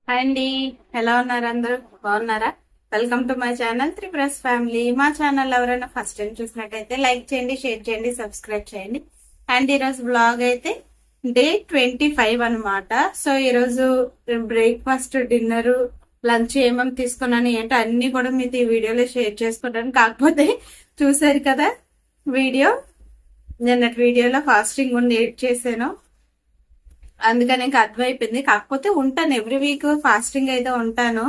Hi అండి. ఎలా ఉన్నారు? అందరూ బాగున్నారా? Welcome to my channel Tripura's family. మా ఛానల్ ఎవరైనా ఫస్ట్ టైం చూసినట్టయితే లైక్ చేయండి, షేర్ చేయండి, సబ్స్క్రైబ్ చేయండి. అండ్ ఈరోజు బ్లాగ్ అయితే డే 25 అనమాట. సో ఈరోజు బ్రేక్ఫాస్ట్, డిన్నర్, లంచ్ ఏమేమి తీసుకున్నాను ఏంటో అన్ని కూడా మీతో ఈ వీడియోలో షేర్ చేసుకుంటాను. కాకపోతే చూసారు కదా వీడియో, నిన్నటి వీడియోలో ఫాస్టింగ్ ఉండి ఎడిట్ చేశాను, అందుకని ఇంకా అర్థమైపోయింది. కాకపోతే ఉంటాను, ఎవ్రీ వీక్ ఫాస్టింగ్ అయితే ఉంటాను.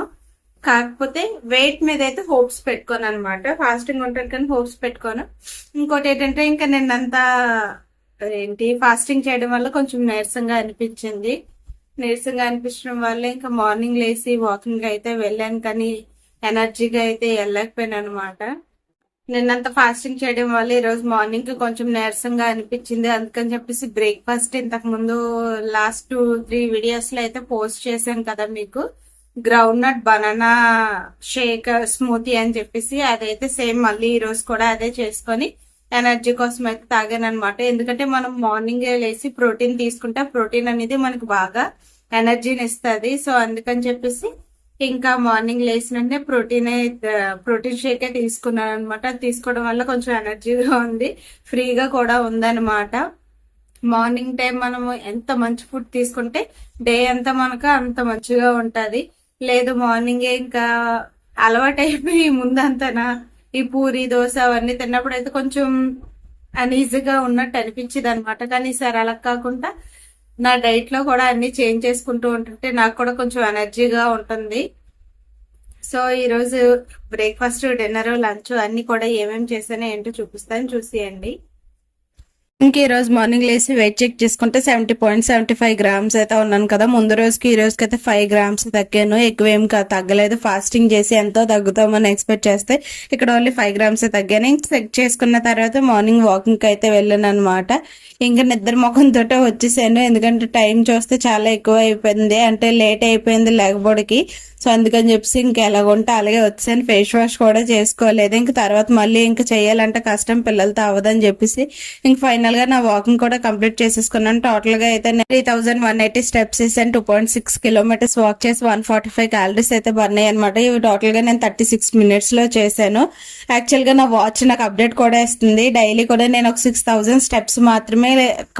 కాకపోతే వెయిట్ మీద అయితే హోప్స్ పెట్టుకోను అనమాట. ఫాస్టింగ్ ఉంటాను కానీ హోప్స్ పెట్టుకోను. ఇంకోటి ఏంటంటే ఇంకా నిన్నంతా ఫాస్టింగ్ చేయడం వల్ల కొంచెం నీరసంగా అనిపించింది. నీరసంగా అనిపించడం వల్ల ఇంకా మార్నింగ్ లేసి వాకింగ్ అయితే వెళ్ళాను, కానీ ఎనర్జీగా అయితే వెళ్ళలేకపోయాను అనమాట. నిన్నంత ఫాస్టింగ్ చేయడం వల్ల ఈ రోజు మార్నింగ్ కొంచెం నీరసంగా అనిపించింది. అందుకని చెప్పేసి బ్రేక్ఫాస్ట్ ఇంతకు ముందు లాస్ట్ 2-3 వీడియోస్ లో అయితే పోస్ట్ చేశాను కదా మీకు, ground nut banana shake smoothie అని చెప్పేసి. అదైతే సేమ్ మళ్ళీ ఈ రోజు కూడా అదే చేసుకొని ఎనర్జీ కోసం అయితే తాగాను అనమాట. ఎందుకంటే మనం మార్నింగ్ లేసి ప్రోటీన్ తీసుకుంటే ప్రోటీన్ అనేది మనకు బాగా ఎనర్జీని ఇస్తుంది. సో అందుకని చెప్పేసి ఇంకా మార్నింగ్ లేచినంటే ప్రోటీన్ షేక్ తీసుకున్నాను అనమాట. తీసుకోవడం వల్ల కొంచెం ఎనర్జీగా ఉంది, ఫ్రీగా కూడా ఉందన్నమాట. మార్నింగ్ టైం మనము ఎంత మంచి ఫుడ్ తీసుకుంటే డే అంతా మనకు అంత మంచిగా ఉంటది. లేదు మార్నింగే ఇంకా అలవాటు అయిపోయి ముందంతనా ఈ పూరి దోశ అవన్నీ తిన్నప్పుడు అయితే కొంచెం అన్ఈజీగా ఉన్నట్టు అనిపించింది అనమాట. కానీ ఈసారి అలా కాకుండా నా డైట్ లో కూడా అన్ని చేంజ్ చేసుకుంటూ ఉంటుంటే నాకు కూడా కొంచెం ఎనర్జీగా ఉంటుంది. సో ఈరోజు బ్రేక్ఫాస్ట్, డిన్నర్, లంచ్ అన్ని కూడా ఏమేమి చేశానో ఏంటో చూపిస్తాను, చూసేయండి. ఇంకా ఈ రోజు మార్నింగ్ లేసి వెయిట్ చెక్ చేసుకుంటే 70.75 గ్రామ్స్ అయితే ఉన్నాను కదా. ముందు రోజుకి ఈ రోజుకి అయితే 5 గ్రామ్స్ తగ్గాను, ఎక్కువ ఏం తగ్గలేదు. ఫాస్టింగ్ చేసి ఎంతో తగ్గుతామని ఎక్స్పెక్ట్ చేస్తే ఇక్కడ ఓన్లీ 5 గ్రామ్స్ తగ్గాను. ఇంక చెక్ చేసుకున్న తర్వాత మార్నింగ్ వాకింగ్ అయితే వెళ్ళాను అనమాట. ఇంకా నిద్ర ముఖంతో వచ్చేసాను, ఎందుకంటే టైం చూస్తే చాలా ఎక్కువ అయిపోయింది, అంటే లేట్ అయిపోయింది లేకపోవడానికి. సో అందుకని చెప్పేసి ఇంకా ఎలాగుంటే అలాగే వచ్చాను. ఫేస్ వాష్ కూడా చేసుకోలేదు. ఇంక తర్వాత మళ్ళీ ఇంకా చేయాలంటే కష్టం, పిల్లలతో అవ్వదని చెప్పేసి ఇంక ఫైనల్ గా నా వాకింగ్ కూడా కంప్లీట్ చేసేసుకున్నాను. టోటల్ గా అయితే 3180 స్టెప్స్ వేసాను. 2.6 కిలోమీటర్స్ వాక్ చేసి 145 క్యాలరీస్ అయితే బర్న్ అయ్యాయి అనమాట. ఇవి టోటల్ గా నేను 36 మినిట్స్ లో చేశాను. యాక్చువల్ గా నా వాచ్ నాకు అప్డేట్ కూడా ఇస్తుంది. డైలీ కూడా నేను ఒక 6000 స్టెప్స్ మాత్రమే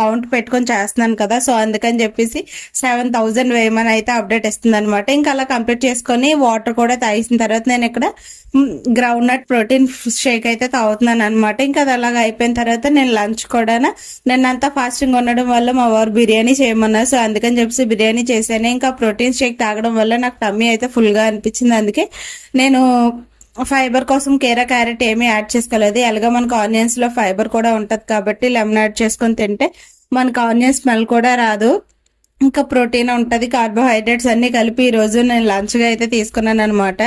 కౌంట్ పెట్టుకొని చేస్తున్నాను కదా. సో అందుకని చెప్పేసి 7000 వేయమని అయితే అప్డేట్ ఇస్తుంది అనమాట. ఇంకా అలా కంప్లీట్ చేసుకొని వాటర్ కూడా తాగిసిన తర్వాత నేను ఇక్కడ గ్రౌండ్ నట్ ప్రోటీన్ షేక్ అయితే తాగుతున్నాను అనమాట. ఇంకా అది అలాగా అయిపోయిన తర్వాత నేను లంచ్ కూడా నిన్నంతా ఫాస్టింగ్ ఉండడం వల్ల మా వారు బిర్యానీ చేయమన్నారు. సో అందుకని చెప్పేసి బిర్యానీ చేశాను. ఇంకా ప్రోటీన్ షేక్ తాగడం వల్ల నాకు టమ్మీ అయితే ఫుల్ గా అనిపించింది. అందుకే నేను ఫైబర్ కోసం కీరా, క్యారెట్ ఏమీ యాడ్ చేసుకోలేదు. ఎలాగో మనకు ఆనియన్స్ లో ఫైబర్ కూడా ఉంటది కాబట్టి లెమన్ యాడ్ చేసుకొని తింటే మనకు ఆనియన్ స్మెల్ కూడా రాదు, ఇంకా ప్రోటీన్ ఉంటది, కార్బోహైడ్రేట్స్ అన్ని కలిపి ఈ రోజు నేను లంచ్ గా అయితే తీసుకున్నాను అనమాట.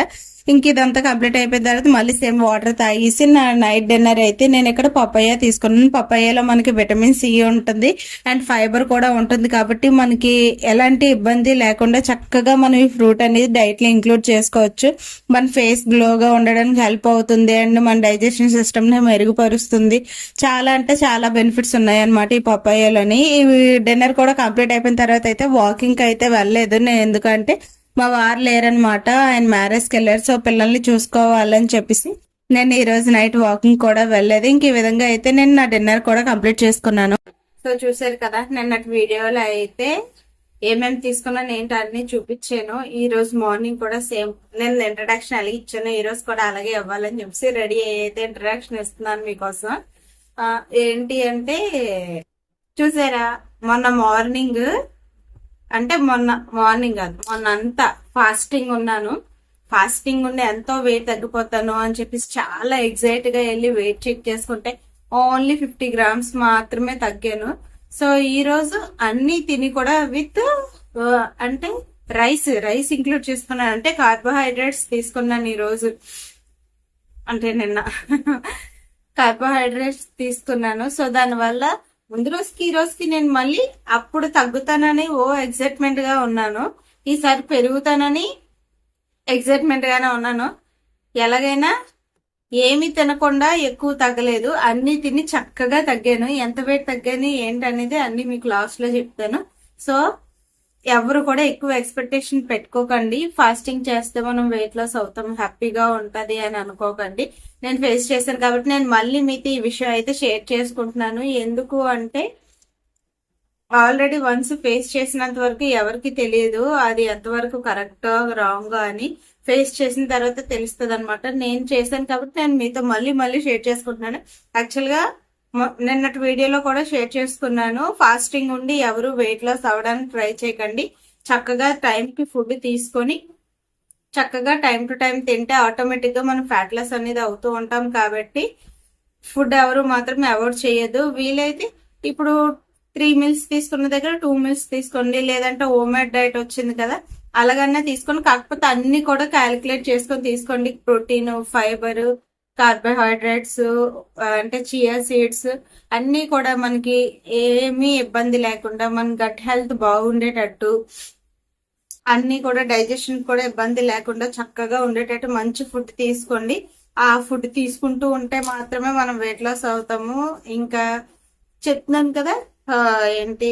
ఇంక ఇదంతా కంప్లీట్ అయిపోయిన తర్వాత మళ్ళీ సేమ్ వాటర్ తాగేసి నా నైట్ డిన్నర్ అయితే నేను ఇక్కడ పపాయ తీసుకున్నాను. పపాయలో మనకి విటమిన్ సి ఉంటుంది అండ్ ఫైబర్ కూడా ఉంటుంది కాబట్టి మనకి ఎలాంటి ఇబ్బంది లేకుండా చక్కగా మనం ఈ ఫ్రూట్ అనేది డైట్ లో ఇంక్లూడ్ చేసుకోవచ్చు. మన ఫేస్ గ్లోగా ఉండడానికి హెల్ప్ అవుతుంది అండ్ మన డైజెషన్ సిస్టమ్ ని మెరుగుపరుస్తుంది. చాలా అంటే చాలా బెనిఫిట్స్ ఉన్నాయి అనమాట ఈ పపాయలోని. ఈ డిన్నర్ కూడా కంప్లీట్ అయిపోయిన తర్వాత అయితే వాకింగ్ అయితే వెళ్ళలేదు నేను, ఎందుకంటే మా వారు లేరనమాట, ఆయన మ్యారేజ్కి వెళ్ళారు. సో పిల్లల్ని చూసుకోవాలని చెప్పేసి నేను ఈ రోజు నైట్ వాకింగ్ కూడా వెళ్ళలేదు. ఇంక ఈ విధంగా అయితే నేను నా డిన్నర్ కూడా కంప్లీట్ చేసుకున్నాను. సో చూసారు కదా నిన్నటి వీడియోలో అయితే ఏమేమి తీసుకున్నాను ఏంటో అన్ని చూపించాను. ఈ రోజు మార్నింగ్ కూడా సేమ్ నేను ఇంట్రడక్షన్ అలాగే ఇచ్చాను, ఈ రోజు కూడా అలాగే ఇవ్వాలని చెప్పేసి రెడీ అయితే ఇంట్రడక్షన్ ఇస్తున్నాను మీకోసం. ఏంటి అంటే చూసారా, మొన్న మార్నింగ్ అంటే మొన్న మార్నింగ్ కాదు, మొన్న అంతా ఫాస్టింగ్ ఉన్నాను. ఫాస్టింగ్ ఉండి ఎంతో వెయిట్ తగ్గిపోతాను అని చెప్పేసి చాలా ఎగ్జైట్ గా వెళ్ళి వెయిట్ చెక్ చేసుకుంటే ఓన్లీ 50 గ్రామ్స్ మాత్రమే తగ్గాను. సో ఈ రోజు అన్ని తిని కూడా విత్ అంటే రైస్ ఇంక్లూడ్ చేసుకున్నాను, అంటే కార్బోహైడ్రేట్స్ తీసుకున్నాను ఈ రోజు, అంటే నిన్న కార్బోహైడ్రేట్స్ తీసుకున్నాను. సో దానివల్ల ముందు రోజుకి ఈ రోజుకి నేను మళ్ళీ అప్పుడు తగ్గుతానని ఎక్సైట్మెంట్ గా ఉన్నాను, ఈసారి పెరుగుతానని ఎక్సైట్మెంట్ గానే ఉన్నాను. ఎలాగైనా ఏమి తినకుండా ఎక్కువ తగ్గలేదు, అన్ని తిని చక్కగా తగ్గాను. ఎంత వెయిట్ తగ్గాను ఏంటనేది అన్ని మీకు లాస్ట్ లో చెప్తాను. సో ఎవరు కూడా ఎక్కువ ఎక్స్పెక్టేషన్ పెట్టుకోకండి. ఫాస్టింగ్ చేస్తే మనం వెయిట్ లాస్ అవుతాం, హ్యాపీగా ఉంటది అని అనుకోకండి. నేను ఫేస్ చేశాను కాబట్టి నేను మళ్ళీ మీతో ఈ విషయం అయితే షేర్ చేసుకుంటున్నాను. ఎందుకు అంటే ఆల్రెడీ వన్స్ ఫేస్ చేసినంత వరకు ఎవరికి తెలియదు అది ఎంతవరకు కరెక్ట్ రాంగ్ అని. ఫేస్ చేసిన తర్వాత తెలుస్తుంది అనమాట. నేను చేశాను కాబట్టి నేను మీతో మళ్ళీ షేర్ చేసుకుంటున్నాను. యాక్చువల్ గా నిన్నటి వీడియోలో కూడా షేర్ చేసుకున్నాను. ఫాస్టింగ్ ఉండి ఎవరు వెయిట్ లాస్ అవ్వడానికి ట్రై చేయకండి. చక్కగా టైంకి ఫుడ్ తీసుకొని చక్కగా టైం టు టైం తింటే ఆటోమేటిక్ గా మనం ఫ్యాట్ లాస్ అనేది అవుతూ ఉంటాం. కాబట్టి ఫుడ్ ఎవరు మాత్రం అవాయిడ్ చేయొద్దు. వీలైతే ఇప్పుడు 3 మీల్స్ తీసుకున్న దగ్గర 2 మీల్స్ తీసుకోండి. లేదంటే హోమ్మేడ్ డైట్ వచ్చింది కదా, అలాగన్నా తీసుకొని, కాకపోతే అన్ని కూడా క్యాలిక్యులేట్ చేసుకొని తీసుకోండి. ప్రోటీన్, ఫైబర్, కార్బోహైడ్రేట్స్, అంటే చియా సీడ్స్ అన్ని కూడా మనకి ఏమీ ఇబ్బంది లేకుండా మన గట్ హెల్త్ బాగుండేటట్టు, అన్ని కూడా డైజెషన్ కూడా ఇబ్బంది లేకుండా చక్కగా ఉండేటట్టు మంచి ఫుడ్ తీసుకోండి. ఆ ఫుడ్ తీసుకుంటూ ఉంటే మాత్రమే మనం వెయిట్ లాస్ అవుతాము. ఇంకా చెప్తున్నాను కదా, ఏంటి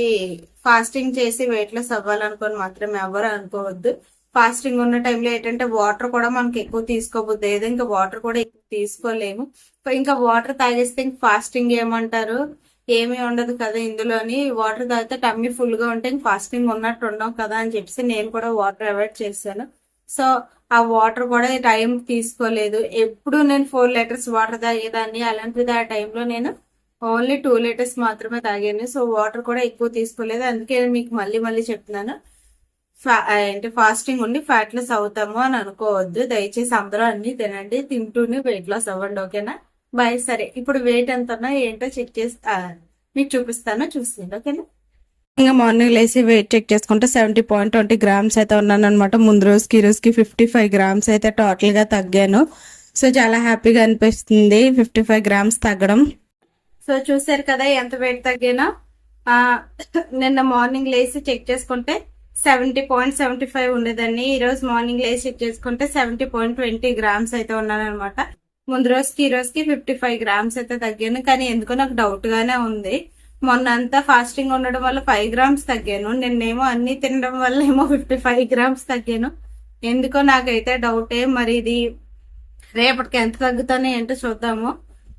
ఫాస్టింగ్ చేసి వెయిట్ లాస్ అవ్వాలనుకొని మాత్రమే ఎవరు అనుకోవద్దు. ఫాస్టింగ్ ఉన్న టైంలో ఏంటంటే వాటర్ కూడా మనకి ఎక్కువ తీసుకోబోద్దు. ఏదో ఇంకా వాటర్ కూడా ఎక్కువ తీసుకోలేము. ఇంకా వాటర్ తాగేస్తే ఇంక ఫాస్టింగ్ ఏమంటారు, ఏమీ ఉండదు కదా ఇందులోని. వాటర్ తాగితే టమ్మీ ఫుల్ గా ఉంటే ఇంక ఫాస్టింగ్ ఉన్నట్టు ఉండవు కదా అని చెప్పేసి నేను కూడా వాటర్ అవాయిడ్ చేశాను. సో ఆ వాటర్ కూడా టైం తీసుకోలేదు. ఎప్పుడు నేను 4 లీటర్స్ వాటర్ తాగేదాన్ని, అలాంటిది ఆ టైంలో నేను ఓన్లీ 2 లీటర్స్ మాత్రమే తాగాను. సో వాటర్ కూడా ఎక్కువ తీసుకోలేదు. అందుకే మీకు మళ్ళీ చెప్తున్నాను, ఏంటి ఫాస్టింగ్ ఉండి ఫ్యాట్ లాస్ అవుతాము అని అనుకోవద్దు. దయచేసి అందరూ అన్ని తినండి, తింటూనే వెయిట్ లాస్ అవ్వండి. ఓకేనా? బాయ్. సరే, ఇప్పుడు వెయిట్ ఎంత ఉన్నా ఏంటో చెక్ చేసి మీకు చూపిస్తాను, చూస్తుంది. ఓకేనా? ఇంకా మార్నింగ్ లేసి వెయిట్ చెక్ చేసుకుంటే 70.20 గ్రామ్స్ అయితే ఉన్నాను అనమాట. ముందు రోజుకి ఈ రోజుకి 55 గ్రామ్స్ అయితే టోటల్ గా తగ్గాను. సో చాలా హ్యాపీగా అనిపిస్తుంది 55 గ్రామ్స్ తగ్గడం. సో చూసారు కదా ఎంత వెయిట్ తగ్గానో. నిన్న మార్నింగ్ లేసి చెక్ చేసుకుంటే 70.75 ఉండేదాన్ని. ఈ రోజు మార్నింగ్ లేసి చెక్ చేసుకుంటే 70.20 గ్రామ్స్ అయితే ఉన్నాను అనమాట. ముందు రోజుకి ఈ రోజుకి 55 గ్రామ్స్ అయితే తగ్గాను. కానీ ఎందుకో నాకు డౌట్ గానే ఉంది. మొన్న అంతా ఫాస్టింగ్ ఉండడం వల్ల 5 గ్రామ్స్ తగ్గాను. నిన్నేమో అన్ని తినడం వల్ల ఏమో 55 గ్రామ్స్ తగ్గాను. ఎందుకో నాకైతే డౌటే. మరి ఇది రేపటికి ఎంత తగ్గుతానో ఏంటో చూద్దాము.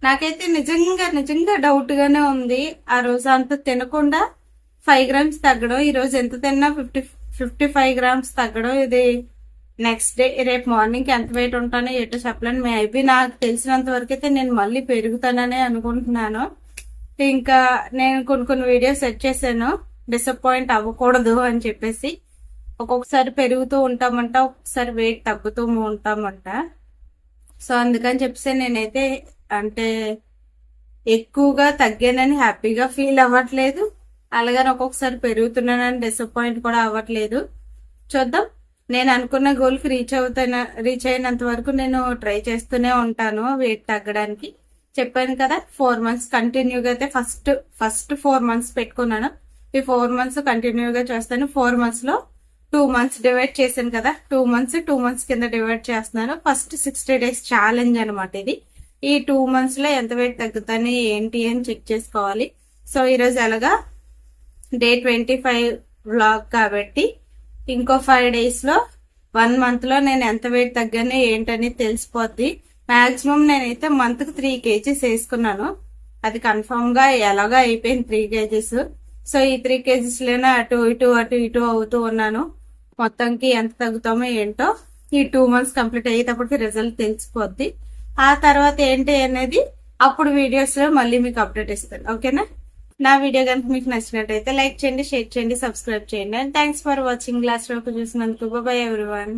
నాకైతే నిజంగా డౌట్ గానే ఉంది. ఆ రోజు అంత తినకుండా 5 గ్రామ్స్ తగ్గడం, ఈ రోజు ఎంత తిన్నా 55 గ్రామ్స్ తగ్గడం. ఇది నెక్స్ట్ డే రేపు మార్నింగ్ ఎంత వెయిట్ ఉంటానో ఎటో చెప్పలేను. మేబీ నాకు తెలిసినంత వరకు అయితే నేను మళ్ళీ పెరుగుతాననే అనుకుంటున్నాను. ఇంకా నేను కొన్ని వీడియోస్ సెట్ చేశాను, డిసప్పాయింట్ అవ్వకూడదు అని చెప్పేసి. ఒక్కొక్కసారి పెరుగుతూ ఉంటామంట, ఒక్కొక్కసారి వెయిట్ తగ్గుతూ ఉంటామంట. సో అందుకని చెప్పేసి నేనైతే అంటే ఎక్కువగా తగ్గానని హ్యాపీగా ఫీల్ అవ్వట్లేదు, అలాగని ఒక్కొక్కసారి పెరుగుతున్నానని డిసప్పాయింట్ కూడా అవ్వట్లేదు. చూద్దాం. నేను అనుకున్న గోల్ కి రీచ్ అయినంత వరకు నేను ట్రై చేస్తూనే ఉంటాను వెయిట్ తగ్గడానికి. చెప్పాను కదా 4 మంత్స్ కంటిన్యూగా అయితే ఫస్ట్ 4 మంత్స్ పెట్టుకున్నాను. ఈ 4 మంత్స్ కంటిన్యూగా చేస్తాను. 4 మంత్స్ లో 2 మంత్స్ డివైడ్ చేశాను కదా, 2 మంత్స్ కింద డివైడ్ చేస్తున్నాను. ఫస్ట్ 60 డేస్ ఛాలెంజ్ అనమాట ఇది. ఈ 2 మంత్స్ లో ఎంత వెయిట్ తగ్గుతాను ఏంటి అని చెక్ చేసుకోవాలి. సో ఈరోజు ఎలాగా డే 25 వ్లాగ్ కాబట్టి ఇంకో 5 డేస్ లో 1 మంత్ లో నేను ఎంత వెయిట్ తగ్గాను ఏంటని తెలిసిపోద్ది. మాక్సిమం నేనైతే మంత్ కి 3 kgs వేసుకున్నాను. అది కన్ఫర్మ్ గా ఎలాగా అయిపోయింది 3 kgs. సో ఈ 3 kgs లోనే అటు ఇటు అవుతూ ఉన్నాను. మొత్తంకి ఎంత తగ్గుతామో ఏంటో ఈ 2 మంత్స్ కంప్లీట్ అయ్యేటప్పటికి రిజల్ట్ తెలిసిపోద్ది. ఆ తర్వాత ఏంటి అనేది అప్పుడు వీడియోస్ లో మళ్ళీ మీకు అప్డేట్ ఇస్తాను. ఓకేనా? నా వీడియో కనుక మీకు నచ్చినట్టయితే లైక్ చేయండి, షేర్ చేయండి, సబ్స్క్రైబ్ చేయండి. And thanks for watching. Last వరకు చూసినందుకు. Bye everyone.